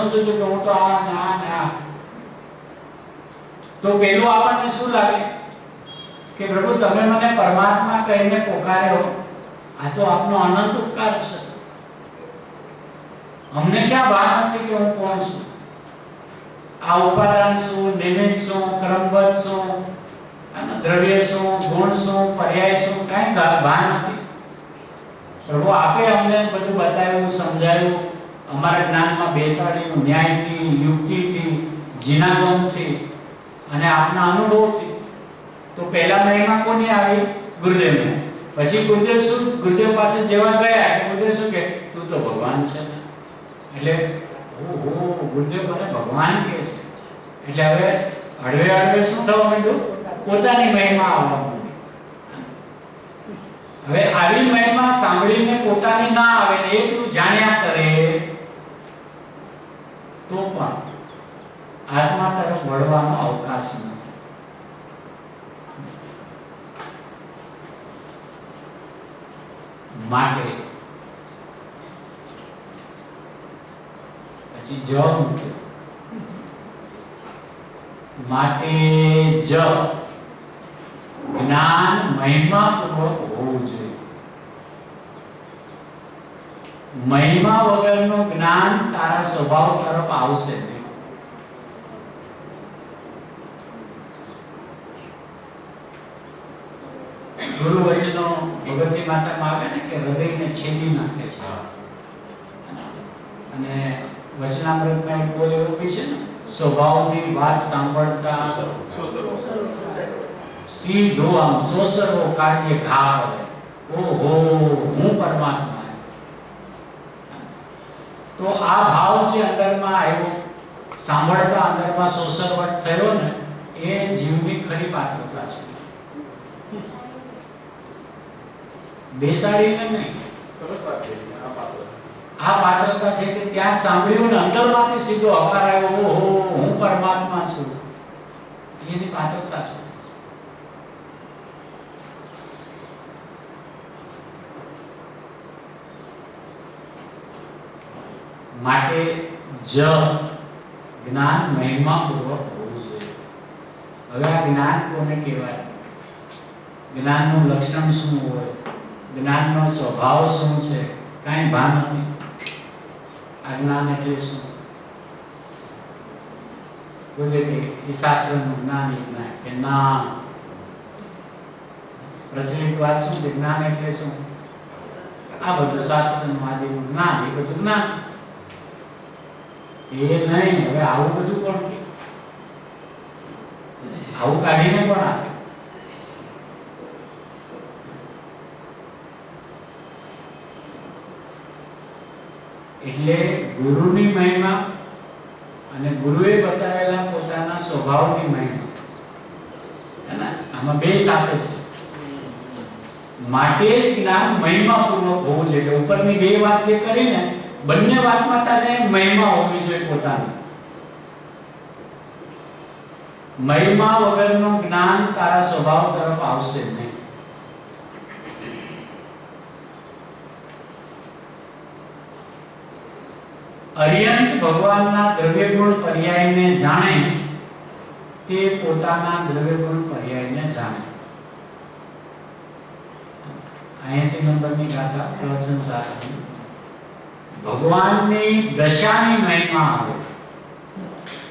સમજુ છું કે હું તો આ ને આ ને આ, તો પેલું આપણને શું લાગે કે પ્રભુ તમે મને પરમાત્મા કહીને પોકાર્યો, આ તો આપનો અનંત ઉપકાર છે. અમને ક્યાં ભાન નથી કે હું કોણ છું, આ ઉપાદાન શું, નિમિત્ત શું, ક્રમબદ્ધ શું, અને દ્રવ્ય શું, ગુણ શું, પર્યાય શું, કાંઈ ભાન નથી. પ્રભુ આપે અમને બધું બતાવ્યું, સમજાવ્યું, અમારા જ્ઞાનમાં બેસાડ્યું, ન્યાયથી, યુક્તિથી, જીનાગમથી અને આપના અનુભવથી. તો પહેલા મહિમા કોની આવી? ગુરુદેવને. પછી ગુરુદેવ પાસે જેવા ગયા કે ગુરુદેવ શું કે તું તો ભગવાન છે. એટલે ઓહો, ગુરુદેવ મને ભગવાન કહે છે. એટલે હવે હળવે હળવે શું થવા માંડ્યું? પોતાની મહિમા આવવા માંડી. હવે આવી મહિમા સાંભળીને પોતાની ના આવે ને એકલું જાણ્યા કરે તો પણ આત્મા તરફ વળવાનો અવકાશ નથી. માટે પછી જ મૂક્યો. માટે જ જ્ઞાન મહિમાપૂર્વક હોવું જોઈએ. મહિમા વગરનું જ્ઞાન તારા સ્વભાવ તરફ આવશે નહીં. ગુરુ વચનો ભગવતી માતામાં આવે ને કે હૃદયને છેદી નાખે છે. અને વચનામૃતમાં એક બોલ એવું બી છે ને, સ્વભાવની વાત સાંભળતા સીધો આમ સોસરવો કાઢે ઘા કરે. ઓહો, હું પરમાત્મા. તો આ ભાવ જે અંદરમાં આવ્યો, સાંભળતા અંદરમાં સોસરવટ થયો ને, એ જીવની ખરી પાત્રતા છે. બેસાડીને નહીં. સરસ વાત છે. આ પાત્રતા છે કે ત્યાં સાંભળ્યું ને અંદરમાંથી સીધો હકાર આવ્યો, ઓહો, હું પરમાત્મા છું. એની પાત્રતા છે. માટે જ જ્ઞાન મહિમાપૂર્વક હોવું જોઈએ. હવે આ જ્ઞાન કોને કહેવાય? જ્ઞાનનું લક્ષણ શું હોય, જ્ઞાનનો સ્વભાવ શું છે, કાંઈ ભાન નથી. આ જ્ઞાન એટલે શું? બોલે કે એ શાસ્ત્રનું જ્ઞાન કે ના, પ્રચલિત વાત શું છે? જ્ઞાન એટલે શું? આ બધું શાસ્ત્રનું આદિનું જ્ઞાન, એ બધું જ્ઞાન. એ નહીં. હવે આવું બધું કોણ કે? આવું કાઢીને પણ આપે. એટલે ગુરુની મહિમા અને ગુરુએ બતાવેલા પોતાના સ્વભાવની મહિમા, આમાં બે સાથે છે. માટે જ જ્ઞાન મહિમાપૂર્વક હોવું જોઈએ. ઉપરની બે વાત જે કરીને બંને વાતમાં તારે મહિમા હોવી જોઈએ પોતાની. મહિમા વગરનું જ્ઞાન તારા સ્વભાવ તરફ આવશે નહીં. અર્યંત ભગવાનના દ્રવ્ય ગુણ પર્યાયને જાણે તે પોતાના દ્રવ્ય ગુણ પર્યાયને જાણે. 80 નંબરની ગાથા પ્રવચન સાચી. ભગવાનની દશાની મહિમા આવે.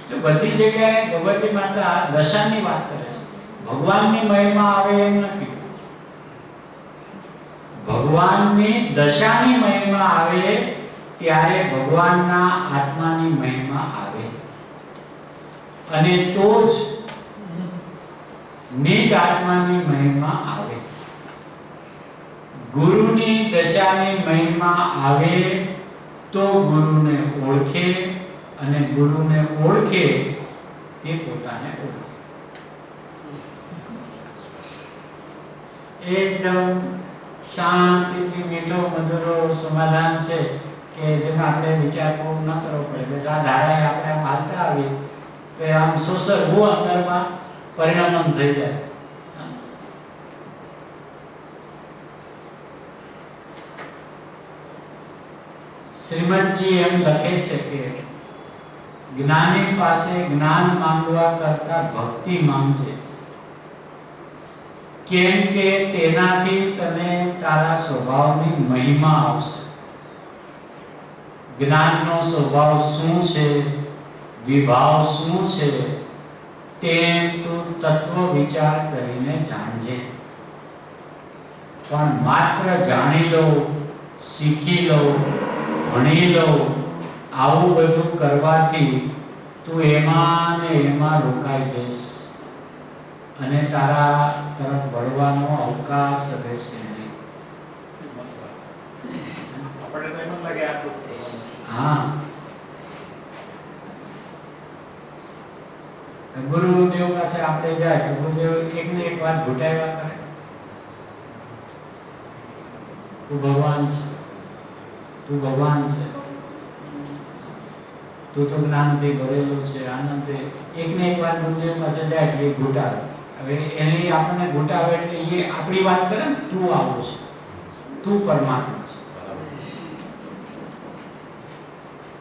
તો બધી જગ્યાએ ભગવતી માતા દશાની વાત કરે છે. ભગવાનની મહિમા આવે એમ નથી. ભગવાનની દશાની મહિમા આવે ત્યારે ભગવાનના આત્માની મહિમા આવે. અને તો જ નિજ આત્માની મહિમા આવે. ગુરુની દશાની મહિમા આવે તો ગુરુને ઓળખે, અને ગુરુને ઓળખે તે પોતાને ઓળખે. એકદમ શાંતિથી મીઠો મધુરો સમાધાન છે કે જેમાં આપણે વિચાર બહુ ન કરવો પડે. બસ આ ધારાએ આપણે આમ હાલતા આવીએ તો આમ સોસરવું અંદરમાં પરિણામ થઈ જાય. શ્રીમદજી એમ લખે છે કે જ્ઞાની પાસે જ્ઞાન માંગવા કરતા ભક્તિ માંગજે, કેમ કે તેનાથી તને તારા સ્વભાવની મહિમા આવશે. જ્ઞાનનો સ્વભાવ શું છે, વિભાવ શું છે, તે તું તત્વ વિચાર કરીને જાણજે. પણ માત્ર જાણી લો, શીખી લો, ભણી લો, આવું બધું કરવાથી તું એમાં ને એમાં રોકાઈ જઈશ અને તારા તરફ વળવાનો અવકાશ રહેશે નહીં. હા, ગુરુદેવ પાસે આપણે જાય તો ગુરુદેવ એક ને એક વાત ઘૂંટાવ્યા કરે, તું ભગવાન છે, તું ભગવાન છે, તું તો જ્ઞાનથી ભરેલો છે, આનંદથી. એક ને એક વાત ગુરુદેવ પાસે જાય એટલે ઘૂંટાવે. હવે એની આપણને ઘૂંટાવે એટલે એ આપણી વાત કરે ને, તું આવો છે, તું પરમાત્મા છે.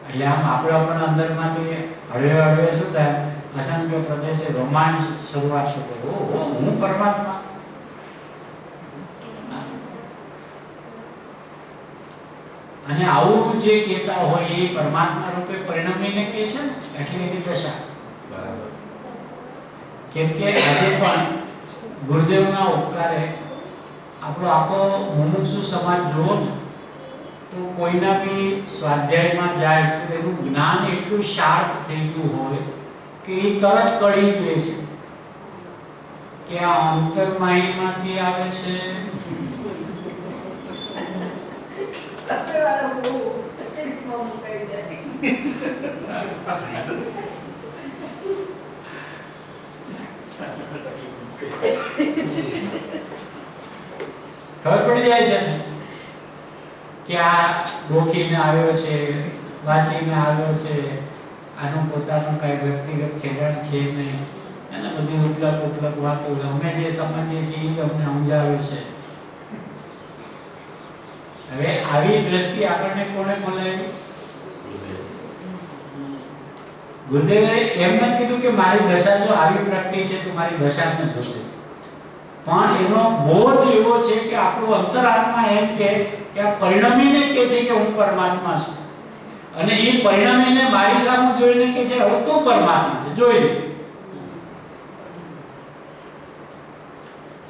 એટલે આમ આપણે પણ અંદરમાંથી હળવે હળવે શું થાય, અસંખ્ય પ્રદેશે રોમાંચ શરૂઆત થશે. ઓહો, હું પરમાત્મા. અને આવું જે કહેતા હોય એ પરમાત્મા રૂપે પરિણમીને કહે છે ને, એટલે એની દશા. બરાબર. કેમ કે આજે પણ ગુરુદેવના ઉપકારે આપણો આખો મુમુક્ષુ સમાજ જોવો ને, તો કોઈના બી સ્વાધ્યાયમાં જાય તો એનું જ્ઞાન એટલું શાર્પ થઈ ગયું હોય કે એ તરત કળી જ લે છે કે આ અંતર્માહીમાંથી આવે છે. ખબર પડી જાય છે કે આ ગોખીને આવ્યો છે, વાંચીને આવ્યો છે, આનું પોતાનું કઈ વ્યક્તિગત ખેડાણ છે નહીં, અને બધી ઉપલક વાતો અમે જે સમજીએ છીએ એ અમને સમજાવે છે. હવે આવી દ્રષ્ટિ આપણને કોણે બોલાવી? ગુરુદેવે એમ નથી કીધું કે મારી દશા જો આવી પ્રગટી છે તો મારી દશાને જોશે, પણ એનો બોધ એવો છે કે આપણું અંતરાત્મા એમ કે આ પરિણમીને કહે છે કે હું પરમાત્મા છું, અને એ પરિણમીને મારી સામે જોઈને કહે છે હવે તું પરમાત્મા છે, જોઈ લે.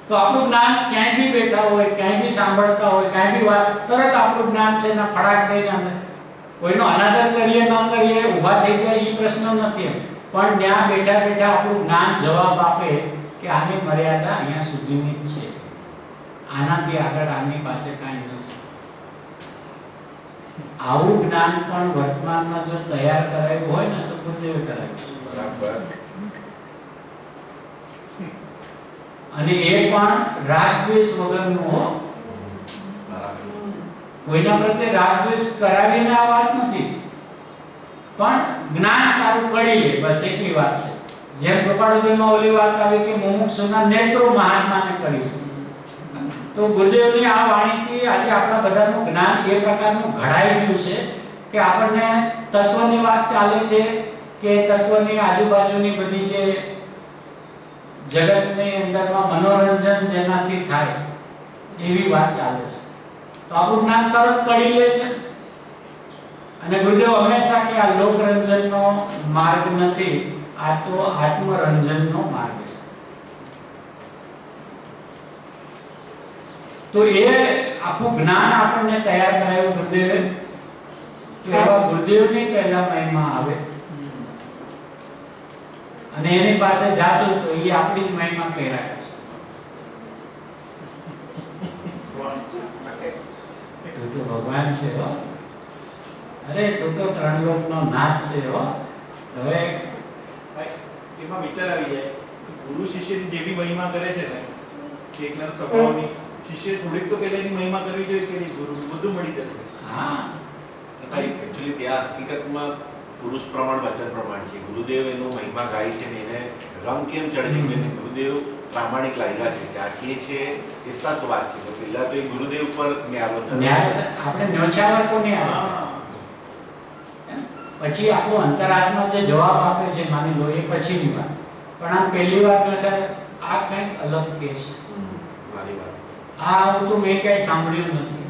તો આપણું જ્ઞાન ક્યાંય બી બેઠા હોય, ક્યાંય બી સાંભળતા હોય, ક્યાંય બી વાત, તરત આપણું જ્ઞાન છે ના ફડાક દઈને અંદર કોઈનો અનાદર કરીએ ન કરીએ, ઊભા થઈ જાય એ પ્રશ્ન નથી, પણ ત્યાં બેઠા બેઠા આપણું જ્ઞાન જવાબ આપે કે આની મર્યાદા અહીંયા સુધીની જ છે, આનાથી આગળ આની પાસે કાંઈ નથી. આવું જ્ઞાન પણ વર્તમાનમાં જો તૈયાર કરાયું હોય ને તો ગુરુદેવે કરાયું. બરાબર. અને એ પણ રાગદ્વેષ વગરનું હો. કોઈના પ્રત્યે રાગદ્વેષ કરાવીને આ વાત નથી, પણ જ્ઞાન તારું કરી લે, બસ એટલી વાત છે. જેમ ગોપાળોદયમાં ઓલી વાત આવી કે મુમુક્ષુના નેત્રો મહાત્માને કરી. તો ગુરુદેવની આ વાણીથી આજે આપણા બધાનું જ્ઞાન એ પ્રકારનું ઘડાઈ ગયું છે કે આપણને તત્વની વાત ચાલે છે કે તત્વની આજુબાજુની બધી જે જગતની અંદરમાં મનોરંજન જેનાથી થાય એવી વાત ચાલે છે, તો આપણું જ્ઞાન તરત કડી લે છે. અને ગુરુદેવ હંમેશા કે આ લોકરંજનનો માર્ગ નથી, આ તો આત્મરંજનનો માર્ગ છે. તો એ આખું જ્ઞાન આપણને તૈયાર કરાયું ગુરુદેવે. તો એવા ગુરુદેવની પહેલા મહિમા આવે અને એની પાસે જાશું તો એ આપણી જ મહિમા કહેરા કરશે. તું તો ભગવાન છે હો, અરે તું તો ત્રણ લોકનો નાથ છે હો. હવે એમાં વિચાર આવી જાય ગુરુ શિષ્યની જેવી મહિમા કરે છે ને કે એકલા સ્વભાવની, શિષ્ય થોડીક તો પહેલા એની મહિમા કરવી જોઈએ કે નહીં, ગુરુ બધું મળી જશે. હા, એકચ્યુઅલી ત્યાં હકીકતમાં પુરુષ પ્રમાણ વચન પ્રમાણ છે. ગુરુદેવ એનો મહિમા ગાય છે ને એને રંગ કેમ ચડે છે કે ગુરુદેવ પ્રામાણિક લાગ્યા છે કે આ કે છે એ સત વાત છે. તો પહેલા તો એ ગુરુદેવ પર ન્યારો છે, આપણે ન્યોછાવર કોને આવે છે? પછી આપણું અંતરાત્મા જે જવાબ આપે છે માની લો એ પછીની વાત, પણ આમ પહેલી વાત છે આ કંઈક અલગ કેસ, મારી વાત. આ તો મેં ક્યાંય સાંભળ્યું નથી.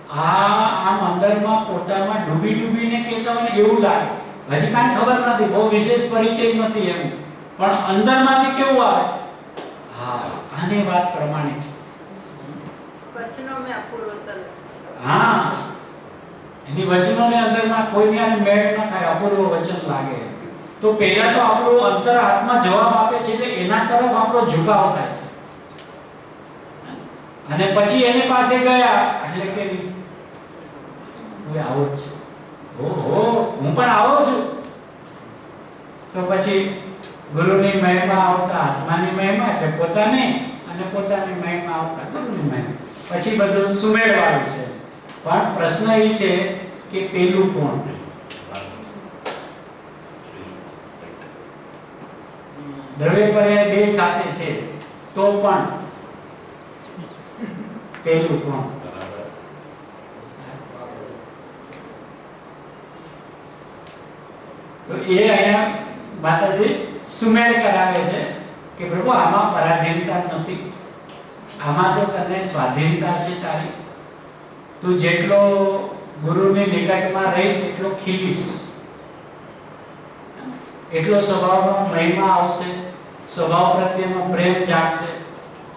આ આમ અંદરમાં પોતામાં ડૂબીને કહેતા હોય ને એવું લાગે. હજી કાંઈ ખબર નથી, બહુ વિશેષ પરિચય નથી એમ, પણ અંદરમાંથી કેવું આવે, હા આની વાત પ્રમાણિક. વચનો મેં અપૂર્વતા. હા, એની વચનોને અંદરમાં કોઈને આને મેળ ન થાય, અપૂર્વ વચન લાગે. તો પહેલા તો આપણો અંતરાત્મા જવાબ આપે છે એટલે એના તરફ આપણો ઝુકાવ થાય છે, અને પછી એની પાસે ગયા એટલે કે તું આવો જ છે, ઓહો હું પણ આવો છું. તો પછી ગુરુની મહિમા આવતા આત્માની મહિમા એટલે પોતાની, અને પોતાની મહિમા આવતા ગુરુની મહિમા, પછી બધું સુમેળવાળું છે. પણ પ્રશ્ન એ છે કે પેલું કોણ? દ્રવ્ય પર્યાય બે સાથે છે તો પણ પેલું કોણ? તો એ અહીંયા માતાજી સુમેળ કરાવે છે કે પ્રભુ આમાં પરાધીનતા નથી, આમાં તો તને સ્વાધીનતા છે તારી. તું જેટલો ગુરુની નિકટમાં રહીશ એટલો ખીલીશ, એટલો સ્વભાવમાં મહિમા આવશે, સ્વભાવ પ્રત્યેનો પ્રેમ જાગશે,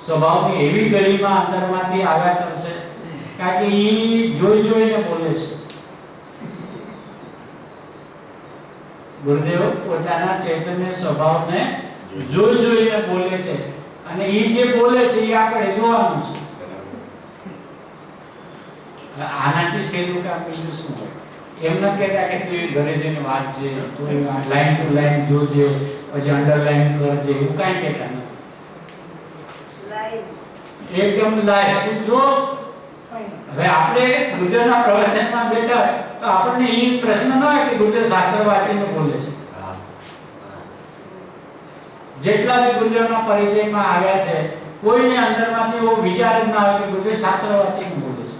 સ્વભાવની એવી ગરિમા અંદરમાંથી આવ્યા કરશે, કારણ કે ઈ જોઈને બોલે છે. ગુરુદેવ પોતાના ચૈતન્ય સ્વભાવને જોઈને બોલે છે, અને ઈ જે બોલે છે એ આપણે જોવાનું છે. આનાથી સહેલું કામ બીજું શું હોય? એમ ન કહેતા કે તું ઘરે જઈને વાંચજે, તું લાઈન ટુ લાઈન જોજે, પછી અંડરલાઈન કરજે, એવું કાંઈ કહેતા નથી. એકદમ લાઈવ તું જો. હવે આપણે ગુરુદેવના પ્રવચનમાં બેઠા તો આપણને એ પ્રશ્ન ન હોય કે ગુરુદેવ શાસ્ત્ર વાંચીને બોલે છે. જેટલા બી ગુરુદેવના પરિચયમાં આવ્યા છે કોઈને અંદરમાંથી એવો વિચાર જ ના આવે કે ગુરુદેવ શાસ્ત્ર વાંચીને બોલે છે.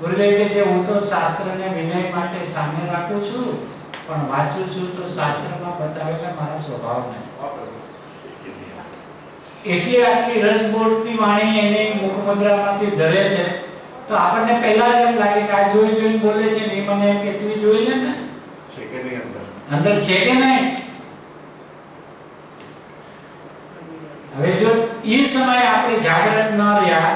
ગુરુદેવ કે છે હું તો શાસ્ત્રને વિનય માટે સામે રાખું છું, પણ વાંચું છું તો શાસ્ત્રમાં બતાવેલા મારા સ્વભાવને. એટલી આટલી રસબોળતી વાણી એને મુખમુદ્રામાંથી ઝરે છે, તો આપણને પહેલા જ એમ લાગે કે આ જોઈને બોલે છે ને. મને એમ કે તું જોઈ લે ને છે કે નહીં અંદર છે કે નહીં. હવે જો એ સમયે આપણે જાગૃત ન રહ્યા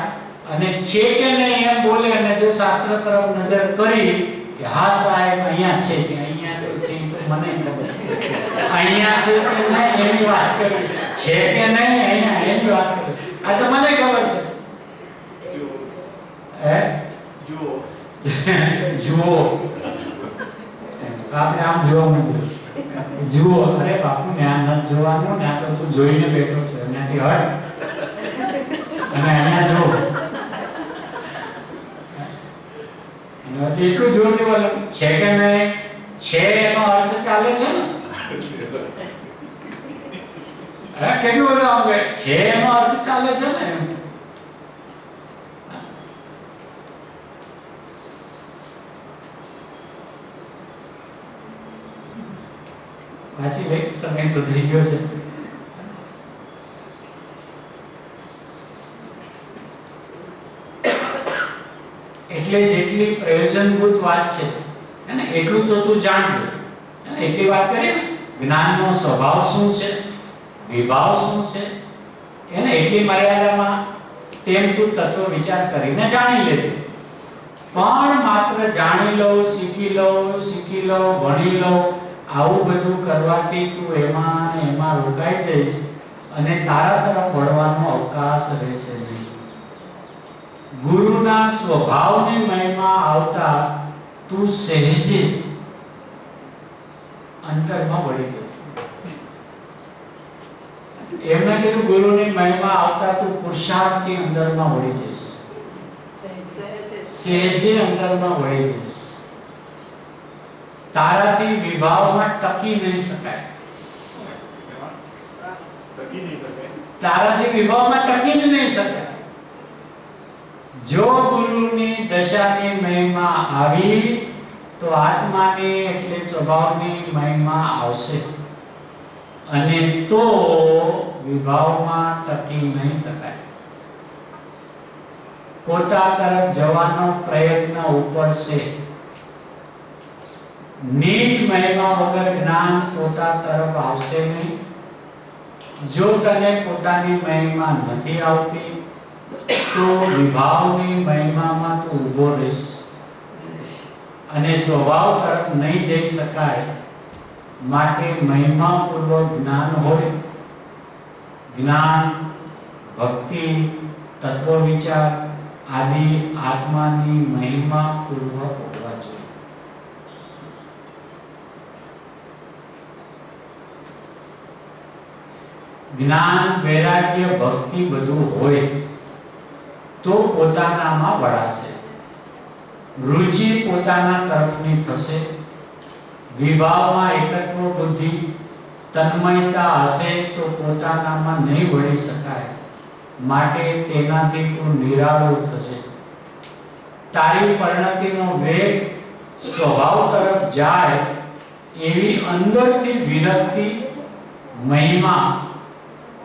અને છે કે નહીં એમ બોલે, અને જો શાસ્ત્ર તરફ નજર કરી કે હા સાહેબ અહીંયા છે કે અહીંયા તો છે, તો મને ખબર છે અહીંયા છે કે નહીં એની વાત કરી, છે કે નહીં અહીંયા એની વાત કરી, આ તો મને ખબર છે. હે જુઓ જુઓ, આપણે આમ જોવા માંડીએ જુઓ, અરે બાપુ ત્યાં નથી જોવાનું, ત્યાં તો તું જોઈને બેઠો છે, ત્યાંથી હટ અને અહીંયા જો. એટલું જોરથી બોલે છે કે નહીં, છે એનો અર્થ ચાલે છે ને. કેટલું બધું આવે છે એનો અર્થ ચાલે છે ને. પાછી એક સમય તો થઈ ગયો છે. એટલે જેટલી પ્રયોજનભૂત વાત છે ને એટલું તો તું જાણજે. એટલી વાત કરીએ ને જ્ઞાનનો સ્વભાવ શું છે, વિભાવ શું છે, એને એટલી મર્યાદામાં તેમ તું તત્વ વિચાર કરીને જાણી લેજે. પણ માત્ર જાણી લો, શીખી લો, ભણી લો, આવું બધું કરવાથી તું એમાં રોકાઈ જઈશ અને તારા તરફ વળવાનો અવકાશ રહેશે નહીં. ગુરુના સ્વભાવની મહિમા આવતા તું સહેજે અંતરમાં વળી જશે. એમને કીધું ગુરુની મહિમા આવતા તું પુરુષાર્થથી અંદરમાં વળી જઈશ, સહેજે અંદરમાં વળી જઈશ. તારાથી વિભાવમાં ટકી નહીં શકાય, તારાથી વિભાવમાં ટકી જ નહીં શકાય. જો ગુરુની દશાની મહિમા આવી તો આત્માની એટલે સ્વભાવની મહિમા આવશે અને તો વિભાવમાં ટકી નહીં શકાય. પોતા તરફ જવાનો પ્રયત્ન ઉપરશે. નિજ મહિમા વગર જ્ઞાન પોતા તરફ આવશે નહીં. જો તને પોતાની મહિમા નથી આવતી તો વિભાવની મહિમામાં તું ઊભો રહીશ અને સ્વભાવ તરફ નહીં જઈ શકાય. માટે મહિમાપૂર્વક જ્ઞાન હોય. જ્ઞાન, ભક્તિ, તત્વ વિચાર આદિ આત્માની મહિમાપૂર્વક હોવા જોઈએ. જ્ઞાન, વૈરાગ્ય, ભક્તિ બધું હોય તો પોતાનામાં વળાશે. રુચિ પોતાના તરફની થશે. વિભાવમાં એકત્વ બુદ્ધિ, તન્મયતા હશે તો પોતાનામાં નહીં વળી શકાય. માટે તેનાથી તું નિરાળો થશે. તારી પરિણતિનો વેગ સ્વભાવ તરફ જાય એવી અંદરથી વિરક્તિ, મહિમા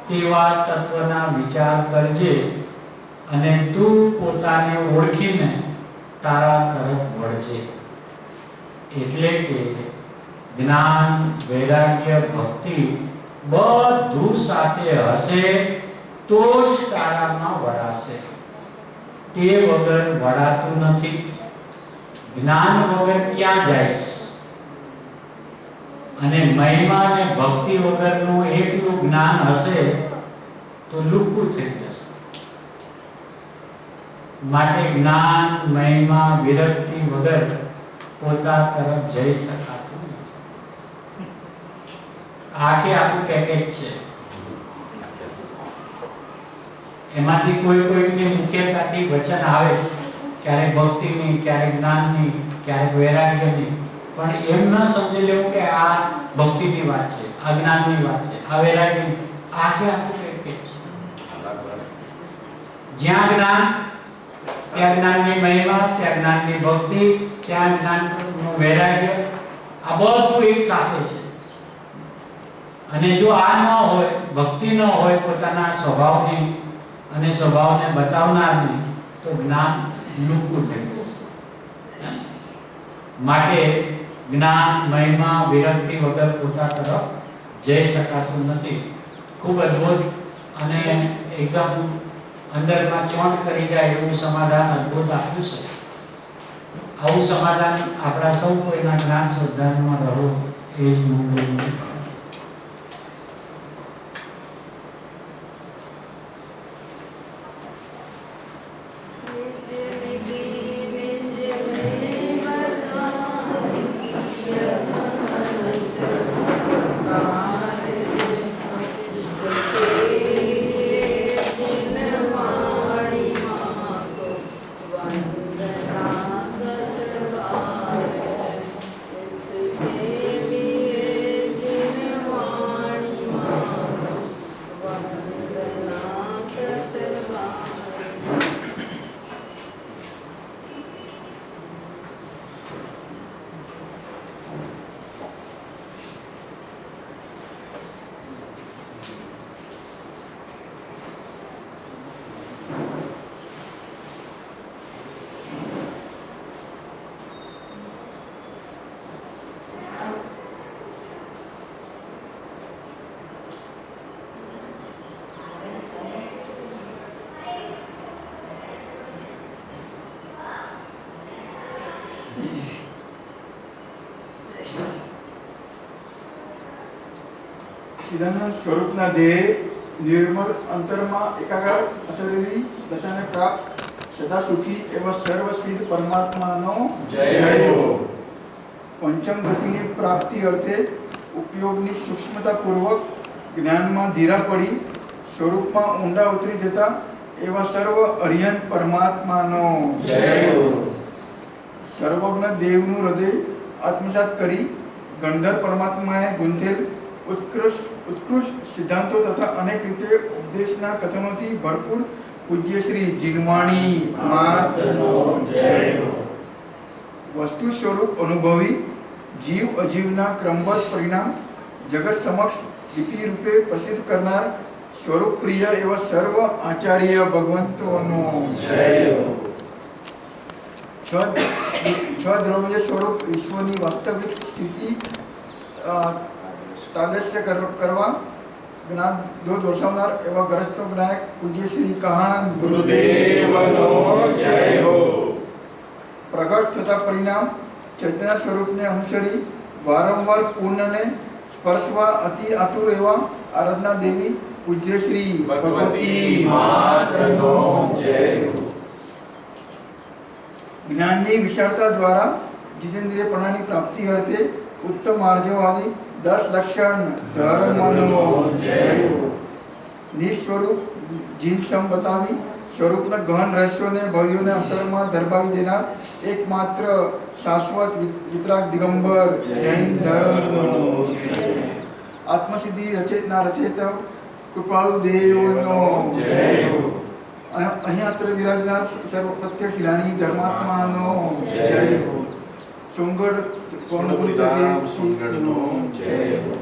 તેવા તત્વના વિચાર કરજે અને તું પોતાને ઓળખીને તારા તરફ વળજે. એટલે કે જ્ઞાન, વૈરાગ્ય, ભક્તિ બધું સાથે હશે તો જ તારામાં વળાશે. તે વગર વળાતું નથી. જ્ઞાન વગર ક્યાં જઈશ? અને મહિમા અને ભક્તિ વગરનું એકલું જ્ઞાન હશે તો લુપ્ત થઈ જશે. માટે જ્ઞાન, મહિમા, વિરક્તિ વગર પોતા તરફ જઈ શકાતું નથી. આખું પેકેજ છે. એમાંથી કોઈની મુખ્યતાથી વચન આવે, ક્યારેક ભક્તિની, ક્યારેક જ્ઞાનની, ક્યારેક વૈરાગ્યની, પણ એમ ન સમજી લેવું કે આ ભક્તિની વાત છે, આ જ્ઞાનની વાત છે, આ વૈરાગ્યની. આખું પેકેજ છે. જ્યાં જ્ઞાન ત્યાં જ્ઞાનની મહિમા, ત્યાં જ્ઞાનની ભક્તિ, ત્યાં જ્ઞાનનું વૈરાગ્ય, આ બધું એક સાથે છે. અને જો આ ન હોય, ભક્તિ ન હોય પોતાના સ્વભાવની અને સ્વભાવને બતાવનારની, તો જ્ઞાન લુપ્ત થઈ જશે. માટે જ્ઞાન, મહિમા, વિરક્તિ વગર પોતા તરફ જઈ શકાતું નથી. ખૂબ અદ્ભુત અને એકદમ અંદરમાં ચોંટ કરી જાય એવું સમાધાન અદ્ભુત આપ્યું છે. આવું સમાધાન આપણા સૌ કોઈના જ્ઞાન શ્રદ્ધામાં રહો એ જ મંગળ. ચિદાનંદ સ્વરૂપના દેહ નિર્મળ અંતરમાં એકાકાર અશરીરી દશાને પ્રાપ્ત સદા સુખી એવા સર્વસિદ્ધ પરમાત્માનો જય હો. પંચમ ગતિની પ્રાપ્તિ અર્થે ઉપયોગની સૂક્ષ્મતાપૂર્વક જ્ઞાનમાં ધીરા પડી સ્વરૂપમાં ઊંડા ઉતરી જતા એવા સર્વ અરિયંત પરમાત્માનો જય હો. સર્વજ્ઞ દેવનું હૃદય આત્મસાત કરી ગણધર પરમાત્માએ ગુંથેલ ઉત્કૃષ્ટ સિદ્ધાંતો તથા અનેક રીતે ઉપદેશના કથનોથી ભરપૂર પૂજ્ય શ્રી જીનવાણી માતનો જય હો. વસ્તુ સ્વરૂપ અનુભવી જીવ અજીવના ક્રમબદ્ધ પરિણામ જગત સમક્ષ લીપિ રૂપે પ્રસિદ્ધ કરનાર સ્વરૂપ પ્રિય એવા સર્વ આચાર્ય ભગવંતોનો જય હો. છ દ્રવ્ય સ્વરૂપ વિશ્વની વાસ્તવિક સ્થિતિ તાદશ્ય કરવા જ્ઞાન જો દર્શાવનાર એવા ગ્રસ્તો જ્ઞાયક પૂજ્ય શ્રી કહાન ગુરુદેવનો જય હો. પ્રગટ થતા પરિણામ ચૈતન્ય સ્વરૂપને અનુસરી વારંવાર પૂર્ણને સ્પર્શવા અતિ આતુર એવા આરાધના દેવી પૂજ્ય શ્રી ભગવતી માતનો જય હો. જ્ઞાનની વિશાળતા દ્વારા જીતેન્દ્રિય પ્રણાની પ્રાપ્તિ અર્થે ઉત્તમ આર્જવાદી 10 લક્ષણ ધર્મનો જય હો. નિસ્વરૂપ જીનસમ બતાવી સ્વરૂપના ગહન રહસ્યોને ભવ્યોને અંતરમાં દરબાવી દેનાર એકમાત્ર શાશ્વત વિતરાગ દિગંબર જૈન ધર્મનો જય. આત્મસિદ્ધિ રચેતના રચેત કૃપાળુ દેવનો જય હો. અહીંયા વિરાજનાર સર્વ પ્રત્યક્ષ જ્ઞાની ધર્માત્માનો જય હો. સોમગઢ સોનગઢ ધામ સોનગઢનો જય હો.